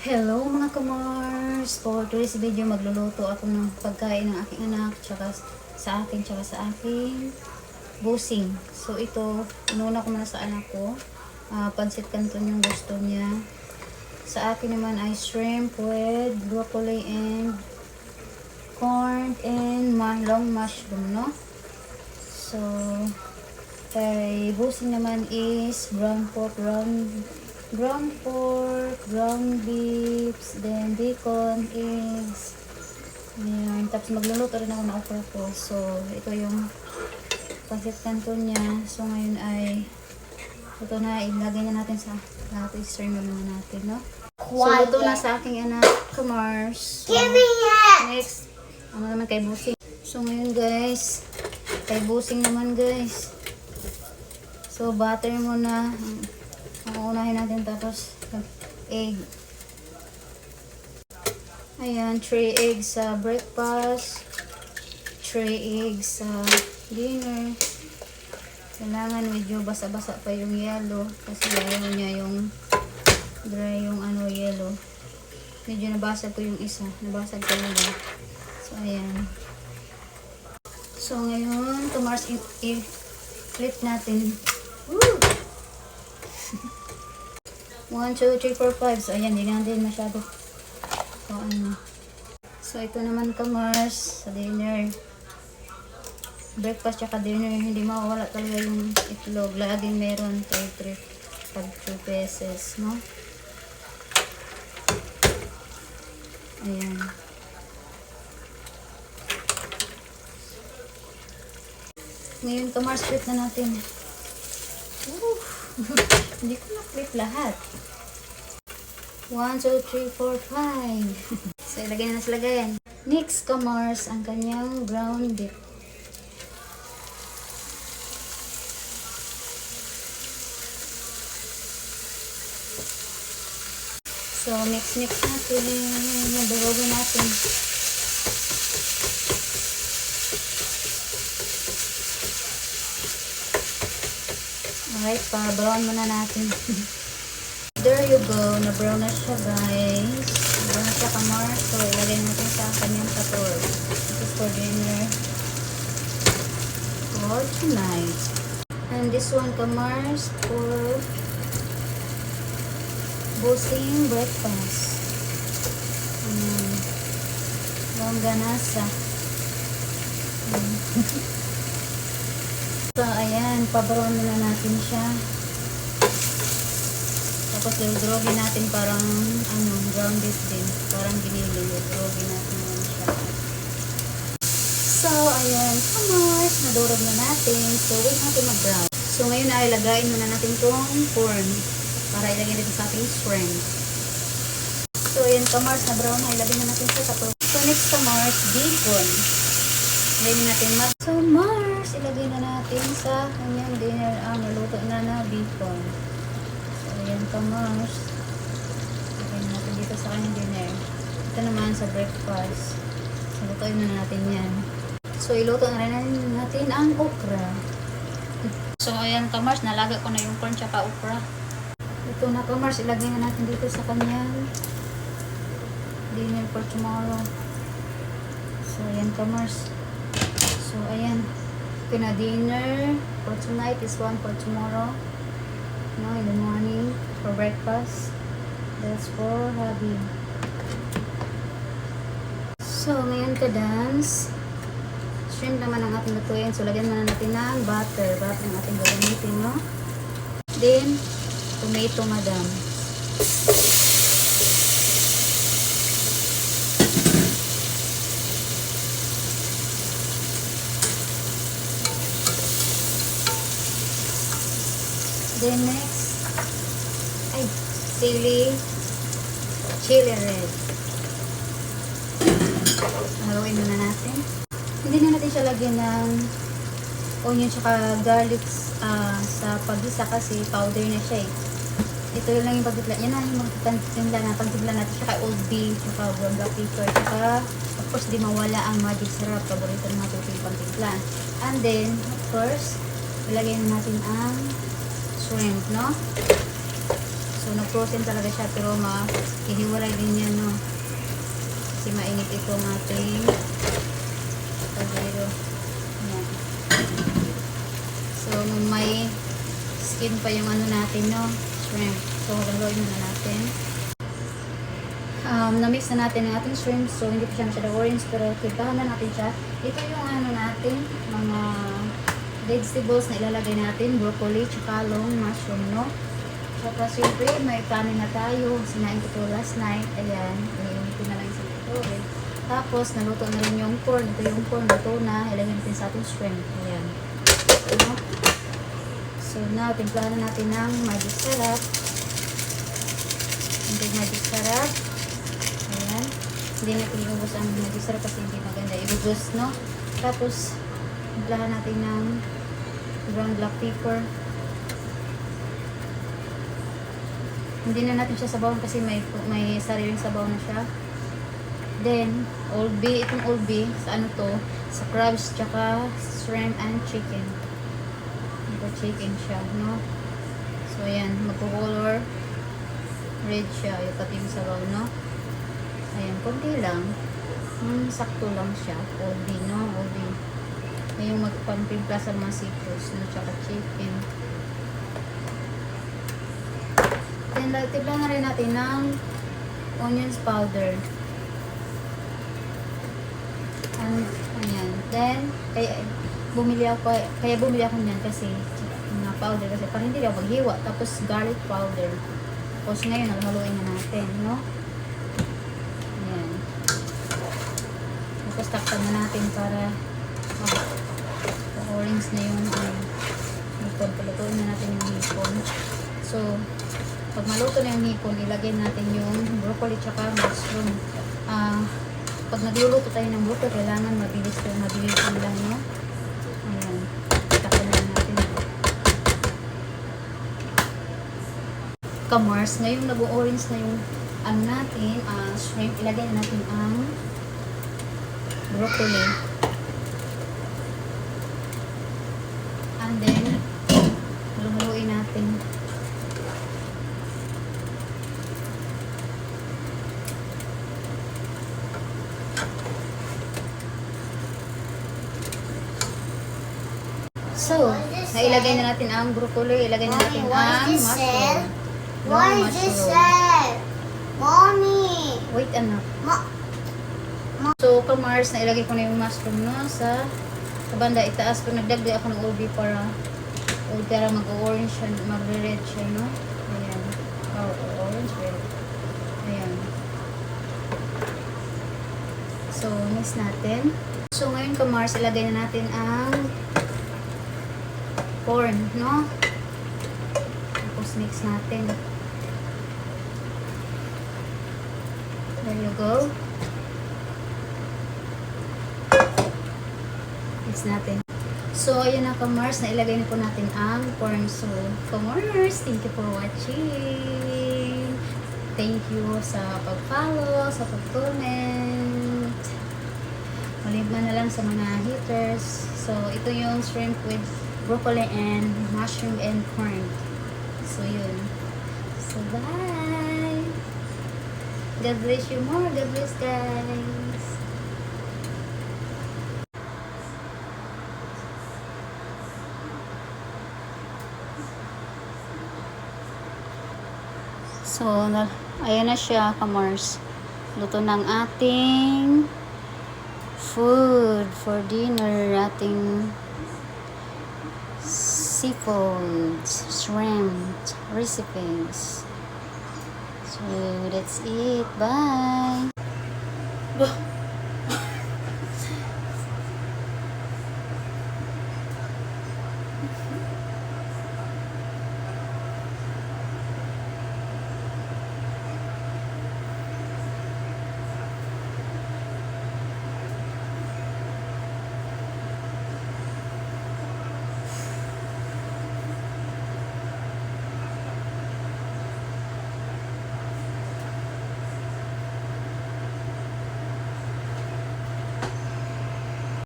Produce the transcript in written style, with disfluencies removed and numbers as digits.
Hello mga kamars! For today's video, magluluto ako ng pagkain ng aking anak tsaka sa aking busing. So ito, inuna ko muna sa anak ko. Pansit canton yung gusto niya. Sa akin naman ay shrimp with broccoli and corn and long mushroom, no? So, kay busing naman is ground pork, ground beef, then bacon, eggs. Ayan. Tapos magluluto rin ako ng okra ko. So, ito yung pancit canton niya. So, ngayon ay ito na, ilagay na natin sa lahat. I-stream na naman natin, no? So, ito na sa aking anak, Kamars. So, next, ano naman kay busing. So, ngayon guys, kay busing naman guys. So, butter muna. Ang unahin natin, tapos egg. Ayan, 3 eggs sa breakfast, 3 eggs sa dinner. Kailangan medyo basa-basa pa yung yellow kasi ayaw niya yung dry yung yellow. Medyo nabasag ko yung isa, nabasag ko yung so ayan. So ngayon, Kamars, i-flip natin. Woo! 1, 2, 3, 4, 5. So, ayan, hindi natin masyado. So, So, ito naman Kamars sa dinner. Breakfast tsaka dinner. Hindi mawawala talaga yung itlog. Laging meron. 3 pesos, no? Ayan. Ngayon, Kamars, flip na natin. Hindi ko na-flip lahat. 1, 2, 3, 4, 5. So, ilagay na sa lagayan. Next, Kamars, ang kanyang ground beef. So, mix natin. Nadurogan natin. Alright, pa-brown muna natin. There you go. Na-brown na siya, guys. Na-brown na siya, Kamars. So, ilagay natin sa kanyang pator. This is for dinner for tonight. And this one, Kamars, for busing breakfast. Longganasa. So, ayan. Pa-brown muna natin siya. Tapos, drogin natin parang, ground beef din. Parang ginili. Drogin natin naman siya. So, ayan. Kamars, nadurog na natin. So, wait natin mag-brown. So, ngayon ay lagayin muna natin itong corn. Para ilagay dito sa ating shrimp. So, ayan, Kamars, na brown na. Ilagay na natin siya sa corn. So, next, Kamars, bacon. Ilagay natin So, Mars, ilagay na natin sa kanyang dinner. Naluto na bacon. Ayan, Kamars. Ilagay natin dito sa kanyang dinner. Ito naman sa breakfast. So, lutuin na natin yan. So, iluto na rin natin ang okra. So, ayan, Kamars. Nalaga ko na yung corn tsaka okra. Ito na, Kamars. Ilagay na natin dito sa kanyang dinner for tomorrow. So, ayan, Kamars. So, ayan. Ito na, dinner for tonight is one for tomorrow. No, in the morning for breakfast. That's for hubby. So, ngayon ka-dance. Shrimp naman ang ating lutuin. So, lagyan muna natin ng butter. Butter ang ating gagamitin, no? Then, tomato, madam. Then next, chili red. Haluin muna natin. Hindi na natin siya lagyan ng onion tsaka garlic sa paggisa kasi powder na siya eh. Ito lang yung pagtitla. Yan na yung pagtitla natin siya kay Old B, tsaka black pepper, tsaka of course di mawala ang magic syrup. Paborito ng mga tuting pagtitla. And then, of course, ilagay na natin ang shrimp, no? So, So, nag-frozen talaga siya, pero hihiwalay din yan, no? Kasi mainit itong ating kaldero. Ayan. So, may skin pa yung ano natin, no? Shrimp. So, haluin muna natin. Na-mix na natin ang ating shrimp. So, hindi pa siya masyadong orange, pero timplahan na natin siya. Ito yung ano natin, mga vegetables na ilalagay natin. Broccoli, tsaka long mushroom, no? Tsaka, siyempre, may kanin na tayo. Sinain ko ito last night. Ayan. Iinitin na lang sa ito. Tapos, naluto na rin yung corn. Ito yung corn. Luto na. Ilagay natin sa ating shrimp. Ayan. Ano? So, now, timplahan na natin ng magic syrup. Hindi magic syrup. Ayan. Hindi natin iubos ang magic syrup kasi hindi maganda iubos, no? Tapos, timplahan natin ng ground black pepper. Hindi na natin siya sabawan kasi may sariling sabaw na siya. Then, Old B, itong Old B, sa ano to, sa crabs, tsaka shrimp and chicken. Ito chicken siya, no? So, ayan, magko-color red siya, yung pati yung sabaw, no? Ayan, konti lang. Sakto lang siya. Old B, no? Old B. Ayan yung magpampimpla sa mga citrus, no? Tsaka chicken. Then, tibla na rin natin ng onions powder. Ayan. Then, kaya bumili ako niyan kasi mga powder kasi para hindi ako maghiwa. Tapos, garlic powder. Tapos, ngayon, haluin na natin, no? Ayan. Tapos, takpan na natin para orange na yung hipon. Palutuin na natin yung hipon. So, pag maluto na yung hipon, ilagay natin yung broccoli tsaka mushroom. Pag nagluluto tayo ng broccoli, kailangan mabilis lang, no? Ayan. Takpan na natin. Kamars, ngayong nag-orange na yung natin, shrimp, ilagay na natin ang broccoli. And then, haluin natin. So, nailagay na natin ang broccoli, ilagay na natin ang mushroom. What is this said? Mommy! Wait, anak. So, kamars, nailagay ko na yung mushroom, no, sa banda itaas. Pag nagdagdag ako ng ubi para mag-orange siya, mag-red siya, no? Ayan. Orange, red. Ayan. So, mix natin. So, ngayon kamars, ilagay na natin ang corn, no? Tapos mix natin. There you go. Mix natin. So, ayun na kamars, nailagay na po natin ang corn. So, kamars, thank you for watching. Thank you sa pag-follow, sa pag-comment. Malimban na lang sa mga haters. So, ito yung shrimp with broccoli and mushroom and corn. So, yun. So, bye! God bless you more. God bless, guys. So, ayan na siya, kamars. Luto ng ating food for dinner. Ating seafood, shrimp recipes. So, that's it. Bye!